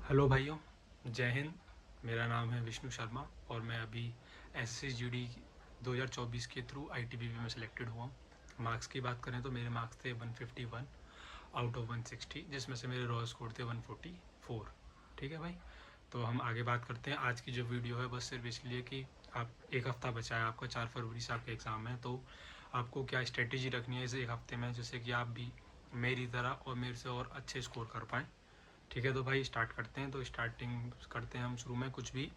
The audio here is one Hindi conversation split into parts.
हेलो भाइयों, जय हिंद। मेरा नाम है विष्णु शर्मा और मैं अभी SSGD 2024 के थ्रू ITBP में सिलेक्टेड हुआ हूँ। मार्क्स की बात करें तो मेरे मार्क्स थे 151 आउट ऑफ 160, जिसमें से मेरे रॉ स्कोर थे 144। ठीक है भाई, तो हम आगे बात करते हैं। आज की जो वीडियो है बस सिर्फ इसलिए कि आप एक हफ़्ता बचा है आपका, 4 फरवरी से आपका एग्ज़ाम है, तो आपको क्या स्ट्रेटेजी रखनी है इस एक हफ्ते में जिससे कि आप भी मेरी तरह और मेरे से और अच्छे स्कोर कर पाएँ। ठीक है, तो भाई स्टार्ट करते हैं। तो स्टार्टिंग करते हैं हम शुरू में। कुछ भी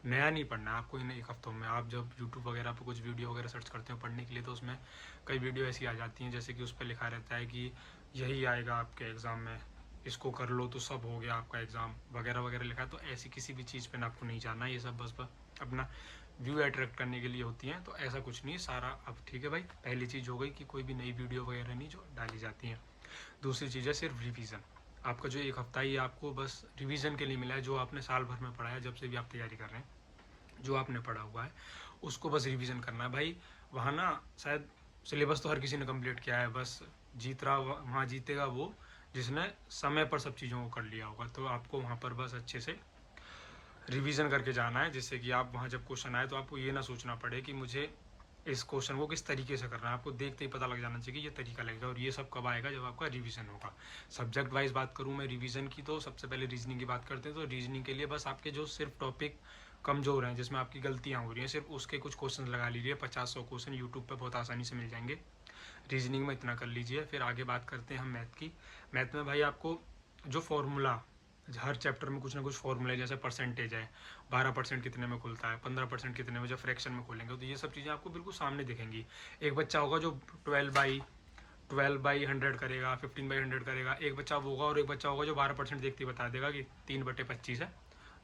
नया नहीं पढ़ना है आपको इन एक हफ्तों में। आप जब यूट्यूब वगैरह पर कुछ वीडियो वगैरह सर्च करते हो पढ़ने के लिए, तो उसमें कई वीडियो ऐसी आ जाती हैं जैसे कि उस पर लिखा रहता है कि यही आएगा आपके एग्ज़ाम में, इसको कर लो तो सब हो गया आपका एग्ज़ाम वगैरह वगैरह लिखा है। तो ऐसी किसी भी चीज़ पर आपको नहीं जाना है। ये सब बस अपना व्यू अट्रैक्ट करने के लिए होती हैं, तो ऐसा कुछ नहीं है सारा। अब ठीक है भाई, पहली चीज़ हो गई कि कोई भी नई वीडियो वगैरह नहीं जो डाली जाती हैं। दूसरी चीज़ है सिर्फ रिवीजन। आपका जो एक हफ्ता ही आपको बस रिवीजन के लिए मिला है। जो आपने साल भर में पढ़ा है, जब से भी आप तैयारी कर रहे हैं, जो आपने पढ़ा हुआ है उसको बस रिवीजन करना है भाई। वहाँ ना शायद सिलेबस तो हर किसी ने कंप्लीट किया है, बस जीत रहा वहाँ जीतेगा वो जिसने समय पर सब चीज़ों को कर लिया होगा। तो आपको वहाँ पर बस अच्छे से रिवीजन करके जाना है, जिससे कि आप वहाँ जब क्वेश्चन आए तो आपको ये ना सोचना पड़े कि मुझे इस क्वेश्चन को किस तरीके से करना है। आपको देखते ही पता लग जाना चाहिए कि ये तरीका लगेगा। और ये सब कब आएगा? जब आपका रिवीजन होगा। सब्जेक्ट वाइज बात करूँ मैं रिवीजन की, तो सबसे पहले रीजनिंग की बात करते हैं। तो रीजनिंग के लिए बस आपके जो सिर्फ टॉपिक कमजोर हैं, जिसमें आपकी गलतियाँ हो रही हैं, सिर्फ उसके कुछ क्वेश्चन लगा लीजिए। 50-100 क्वेश्चन यूट्यूब पर बहुत आसानी से मिल जाएंगे। रीजनिंग में इतना कर लीजिए। फिर आगे बात करते हैं हम मैथ की। मैथ में भाई आपको जो फॉर्मूला, हर चैप्टर में कुछ ना कुछ फॉर्मूला है। जैसे परसेंटेज है, 12% कितने में खुलता है, 15% कितने में, जब फ्रैक्शन में खोलेंगे तो ये सब चीज़ें आपको बिल्कुल सामने दिखेंगी। एक बच्चा होगा जो 12/100 करेगा, 15/100 करेगा, एक बच्चा वो होगा। और एक बच्चा होगा जो 12% देखते ही बता देगा कि 3/25 है,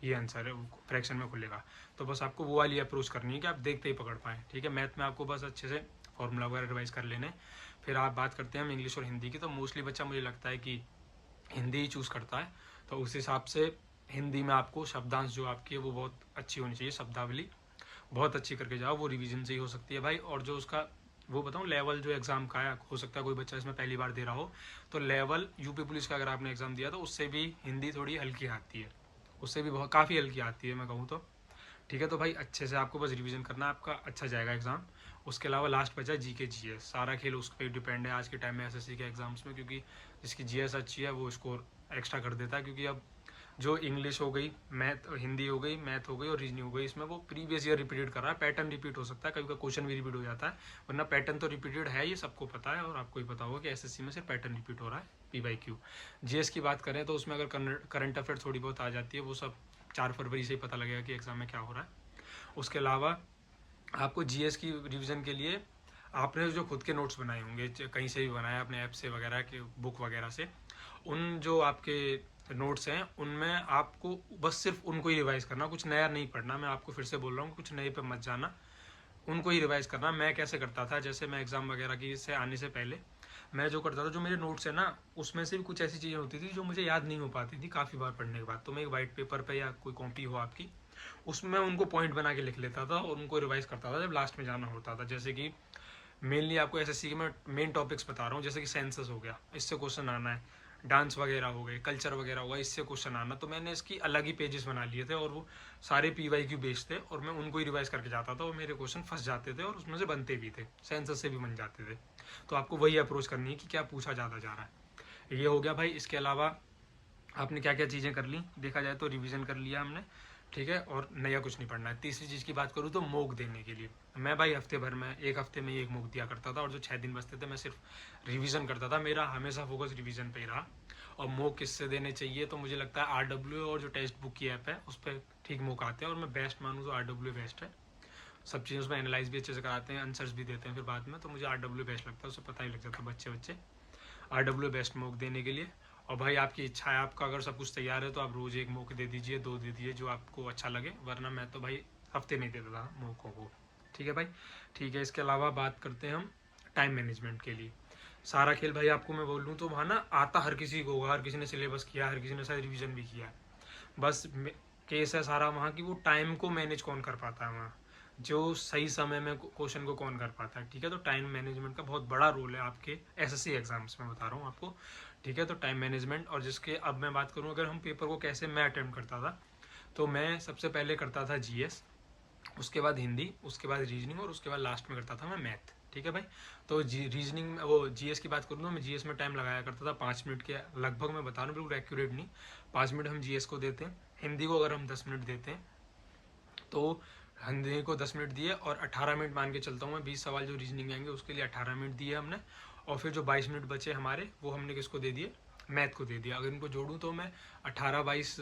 ये आंसर है, फ्रैक्शन में खुलेगा। तो बस आपको वो वाली अप्रोच करनी है कि आप देखते ही पकड़ पाएँ। ठीक है, मैथ में आपको बस अच्छे से फॉर्मूला वगैरह रिवाइज कर लेने। फिर आप बात करते हैं हम इंग्लिश और हिंदी की। तो मोस्टली बच्चा मुझे लगता है कि हिंदी ही चूज़ करता है, तो उस हिसाब से हिंदी में आपको शब्दांश जो आपकी है वो बहुत अच्छी होनी चाहिए। शब्दावली बहुत अच्छी करके जाओ, वो रिवीजन से ही हो सकती है भाई। और जो उसका वो बताऊँ लेवल जो एग्ज़ाम का है, हो सकता है कोई बच्चा इसमें पहली बार दे रहा हो, तो लेवल यूपी पुलिस का अगर आपने एग्ज़ाम दिया तो उससे भी हिंदी थोड़ी हल्की आती है, उससे भी बहुत काफ़ी हल्की आती है मैं कहूँ तो। ठीक है, तो भाई अच्छे से आपको बस रिवीजन करना है, आपका अच्छा जाएगा एग्ज़ाम। उसके अलावा लास्ट बचा GK GS। सारा खेल उस पर डिपेंड है आज के टाइम में SSC के एग्ज़ाम्स में, क्योंकि जिसकी GS अच्छी है वो स्कोर एक्स्ट्रा कर देता है। क्योंकि अब जो इंग्लिश हो गई, मैथ, हिंदी हो गई, मैथ हो गई और रीजनिंग हो गई, इसमें वो प्रीवियस ईयर रिपीटेड कर रहा है। पैटर्न रिपीट हो सकता है, कभी का क्वेश्चन भी रिपीट हो जाता है, वरना पैटर्न तो रिपीटेड है, ये सबको पता है। और आपको ही पता होगा कि SSC में सिर्फ पैटर्न रिपीट हो रहा है, PYQ। GS की बात करें तो उसमें अगर करंट अफेयर थोड़ी बहुत आ जाती है, वो सब 4 फरवरी से ही पता लगेगा कि एग्ज़ाम में क्या हो रहा है। उसके अलावा आपको GS की रिवीजन के लिए आपने जो खुद के नोट्स बनाए होंगे, कहीं से भी बनाए, अपने ऐप से वगैरह के, बुक वगैरह से, उन जो आपके नोट्स हैं उनमें आपको बस सिर्फ उनको ही रिवाइज करना, कुछ नया नहीं पढ़ना। मैं आपको फिर से बोल रहा हूँ, कुछ नए पे मत जाना, उनको ही रिवाइज करना। मैं कैसे करता था, जैसे मैं एग्ज़ाम वगैरह की से आने से पहले मैं जो करता था, जो मेरे नोट्स है ना, उसमें से भी कुछ ऐसी चीज़ें होती थी जो मुझे याद नहीं हो पाती थी काफ़ी बार पढ़ने के बाद। तो मैं एक वाइट पेपर पे या कोई कॉपी हो आपकी, उसमें उनको पॉइंट बना के लिख लेता था और उनको रिवाइज करता था जब लास्ट में जाना होता था। जैसे कि मेनली आपको SSC के मैं मेन टॉपिक्स बता रहा हूँ, जैसे कि सेंसस हो गया, इससे क्वेश्चन आना है, डांस वगैरह हो गए, कल्चर वगैरह होगा, इससे क्वेश्चन आना। तो मैंने इसकी अलग ही पेजेस बना लिए थे और वो सारे PYQ बेस्ड थे और मैं उनको ही रिवाइज करके जाता था और मेरे क्वेश्चन फंस जाते थे और उसमें से बनते भी थे, सेंसस से भी बन जाते थे। तो आपको वही अप्रोच करनी है कि क्या पूछा ज़्यादा जा रहा है। ये हो गया भाई। इसके अलावा आपने क्या क्या चीज़ें कर ली, देखा जाए तो रिवीजन कर लिया हमने, ठीक है, और नया कुछ नहीं पढ़ना है। तीसरी चीज़ की बात करूँ तो मॉक देने के लिए, मैं भाई हफ्ते भर में, एक हफ्ते में एक मॉक दिया करता था और जो 6 दिन बचते थे मैं सिर्फ रिवीजन करता था। मेरा हमेशा फोकस रिवीजन पे ही रहा। और मॉक किससे देने चाहिए, तो मुझे लगता है RW और जो टेक्स्ट बुक की ऐप है उस पर ठीक मॉक आते हैं। और मैं बेस्ट मानूँ तो RW बेस्ट है, सब चीज़ें उसमें एनालाइज भी अच्छे से कराते हैं, आंसर्स भी देते हैं फिर बाद में। तो मुझे RW बेस्ट लगता है, उससे पता ही लग जाता है बच्चे RW बेस्ट मॉक देने के लिए। और भाई आपकी इच्छा है, आपका अगर सब कुछ तैयार है तो आप रोज़ एक मौके दे दीजिए, 2 दे दीजिए, जो आपको अच्छा लगे। वरना मैं तो भाई हफ्ते में ही देता था मौक़ों को। ठीक है भाई, ठीक है। इसके अलावा बात करते हैं हम टाइम मैनेजमेंट के लिए। सारा खेल भाई आपको मैं बोलूँ तो वहाँ ना आता हर किसी को होगा, हर किसी ने सिलेबस किया, हर किसी ने शायद रिविज़न भी किया है। बस केस है सारा वहाँ की, वो टाइम को मैनेज कौन कर पाता है वहाँ, जो सही समय में क्वेश्चन को कौन कर पाता है। ठीक है, तो टाइम मैनेजमेंट का बहुत बड़ा रोल है आपके SSC एग्जाम्स में, बता रहा हूँ आपको। ठीक है। तो टाइम मैनेजमेंट, और जिसके अब मैं बात करूँ अगर हम पेपर को कैसे मैं अटेम्प्ट करता था, तो मैं सबसे पहले करता था जीएस, उसके बाद हिंदी, उसके बाद रीजनिंग, और उसके बाद लास्ट में करता था मैं मैथ। ठीक है भाई। तो रीजनिंग वो जीएस की बात करूँ तो मैं जीएस में टाइम लगाया करता था 5 मिनट के लगभग, मैं बता रहा हूँ बिल्कुल एक्यूरेट नहीं, 5 मिनट हम जीएस को देते हैं। हिंदी को अगर हम 10 मिनट देते हैं तो हिंदी को 10 मिनट दिए, और 18 मिनट मान के चलता हूँ मैं, 20 सवाल जो रीजनिंग आएंगे उसके लिए 18 मिनट दिए हमने, और फिर जो 22 मिनट बचे हमारे वो हमने किसको दे दिए, मैथ को दे दिया। अगर इनको जोड़ूँ तो मैं 18, 22,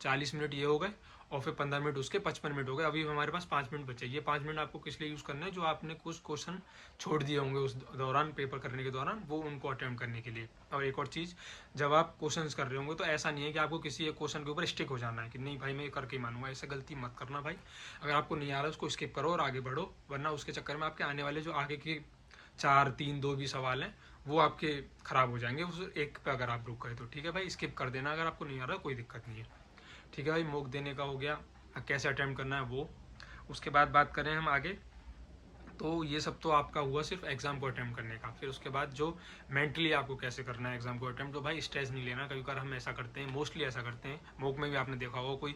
40 मिनट ये हो गए, और फिर 15 मिनट उसके 55 मिनट हो गए। अभी हमारे पास 5 मिनट बचे। ये 5 मिनट आपको किस लिए यूज़ करना है, जो आपने कुछ क्वेश्चन छोड़ दिए होंगे उस दौरान पेपर करने के दौरान, वो उनको अटेम्प्ट करने के लिए। और एक और चीज़, जब आप क्वेश्चन कर रहे होंगे तो ऐसा नहीं है कि आपको किसी एक क्वेश्चन के ऊपर स्टिक हो जाना है कि नहीं भाई मैं ये करके ही मानूंगा, ऐसा गलती मत करना भाई। अगर आपको नहीं आ रहा है उसको स्किप करो और आगे बढ़ो, वरना उसके चक्कर में आपके आने वाले जो आगे के 4, 3, 2 भी सवाल हैं वो आपके खराब हो जाएंगे उस एक पे अगर आप रुक गए तो। ठीक है भाई, स्किप कर देना अगर आपको नहीं आ रहा, कोई दिक्कत नहीं है। ठीक है भाई, मॉक देने का हो गया, कैसे अटेम्प्ट करना है वो। उसके बाद बात करें हम आगे, तो ये सब तो आपका हुआ सिर्फ एग्जाम को अटेम्प्ट करने का। फिर उसके बाद जो मेंटली आपको कैसे करना है एग्जाम को अटेम्प्ट, तो भाई स्ट्रेस नहीं लेना। कभी बार हम ऐसा करते हैं, मोस्टली ऐसा करते हैं, मॉक में भी आपने देखा होगा, कोई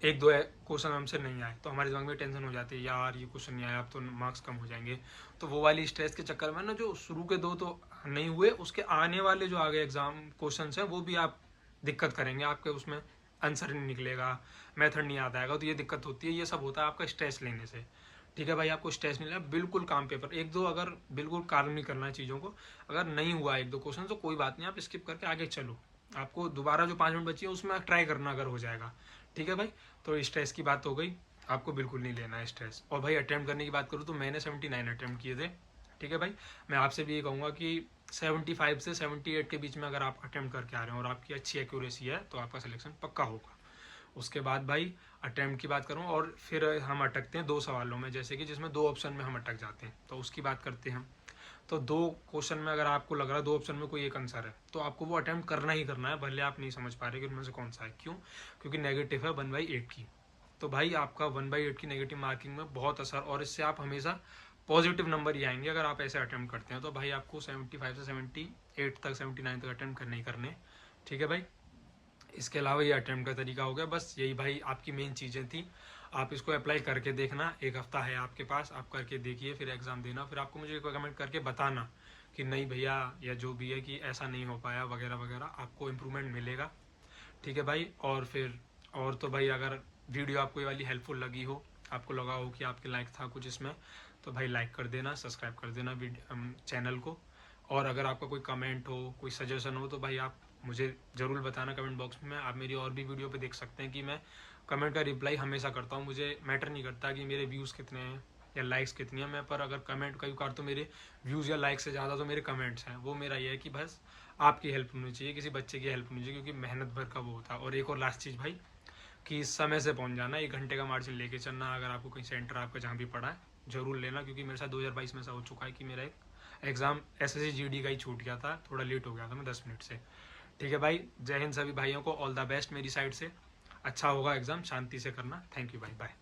1-2 क्वेश्चन हमसे नहीं आए तो हमारे दिमाग में टेंशन हो जाती है, यार ये क्वेश्चन नहीं आया अब तो मार्क्स कम हो जाएंगे। तो वो वाली स्ट्रेस के चक्कर में ना, जो शुरू के 2 तो नहीं हुए, उसके आने वाले जो आगे एग्जाम क्वेश्चन हैं वो भी आप दिक्कत करेंगे, आपके उसमें आंसर नहीं निकलेगा, मेथड नहीं आता है, तो ये दिक्कत होती है। ये सब होता है आपका स्ट्रेस लेने से। ठीक है भाई, आपको स्ट्रेस नहीं लेना, बिल्कुल काम पेपर 1-2 अगर बिल्कुल काम नहीं करना है चीज़ों को। अगर नहीं हुआ 1-2 क्वेश्चन तो कोई बात नहीं, आप स्किप करके आगे चलो। आपको दोबारा जो 5 मिनट बची है उसमें ट्राई करना अगर हो जाएगा। ठीक है भाई, तो स्ट्रेस की बात हो गई, आपको बिल्कुल नहीं लेना है स्ट्रेस। और भाई अटेम्प्ट करने की बात करूँ तो मैंने 79 अटेम्प्ट किए थे। ठीक है भाई, मैं आपसे भी ये कहूँगा कि 75 से 78 के बीच में अगर आप अटेम्प्ट करके आ रहे हो और आपकी अच्छी एक्यूरेसी है तो आपका सिलेक्शन पक्का होगा। उसके बाद भाई अटेम्प्ट की बात करूँ, और फिर हम अटकते हैं 2 सवालों में, जैसे कि जिसमें 2 ऑप्शन में हम अटक जाते हैं, तो उसकी बात करते हैं हम। तो 2 क्वेश्चन में अगर आपको लग रहा है 2 ऑप्शन में कोई एक आंसर है, तो आपको वो अटेम्प्ट करना ही करना है, भले आप नहीं समझ पा रहे कि उनमें से कौन सा है। क्यों? क्योंकि नेगेटिव है 1/8 की। तो भाई आपका 1/8 की नेगेटिव मार्किंग में बहुत असर, और इससे आप हमेशा पॉजिटिव नंबर ही आएंगे अगर आप ऐसे अटेम्प्ट करते हैं। तो भाई आपको 75 से 78 तक, 79 तक अटेम्प्ट करने ही करने। ठीक है भाई, इसके अलावा ये अटेम्प्ट का तरीका हो गया। बस यही भाई आपकी मेन चीज़ें थी, आप इसको अप्लाई करके देखना। 1 हफ्ता है आपके पास, आप करके देखिए, फिर एग्ज़ाम देना, फिर आपको मुझे कमेंट करके बताना कि नहीं भैया या जो भी है कि ऐसा नहीं हो पाया वगैरह वगैरह, आपको इम्प्रूवमेंट मिलेगा। ठीक है भाई, और फिर और तो भाई अगर वीडियो आपको ये वाली हेल्पफुल लगी हो, आपको लगा हो कि आपके लाइक था कुछ इसमें, तो भाई लाइक कर देना, सब्सक्राइब कर देना चैनल को। और अगर आपका कोई कमेंट हो, कोई सजेशन हो, तो भाई आप मुझे ज़रूर बताना कमेंट बॉक्स में। आप मेरी और भी वीडियो पे देख सकते हैं कि मैं कमेंट का रिप्लाई हमेशा करता हूँ। मुझे मैटर नहीं करता कि मेरे व्यूज़ कितने हैं या लाइक्स कितनी हैं, मैं पर अगर कमेंट कई बार तो मेरे व्यूज़ या लाइक्स से ज़्यादा तो मेरे कमेंट्स हैं। वो मेरा ये है कि बस आपकी हेल्प होनी चाहिए, किसी बच्चे की हेल्प होनी चाहिए, क्योंकि मेहनत भर का वो होता है। और एक और लास्ट चीज़ भाई, कि समय से पहुंच जाना, 1 घंटे का मार्जिन लेके चलना। अगर आपको कहीं सेंटर आपका जहाँ भी पड़ा है ज़रूर लेना, क्योंकि मेरे साथ 2022 में ऐसा हो चुका है कि मेरा एक एग्ज़ाम SSC GD का ही छूट गया था, थोड़ा लेट हो गया था मैं 10 मिनट से। ठीक है भाई, जय हिंद सभी भाइयों को, ऑल द बेस्ट मेरी साइड से। अच्छा होगा एग्ज़ाम, शांति से करना। थैंक यू भाई, बाय।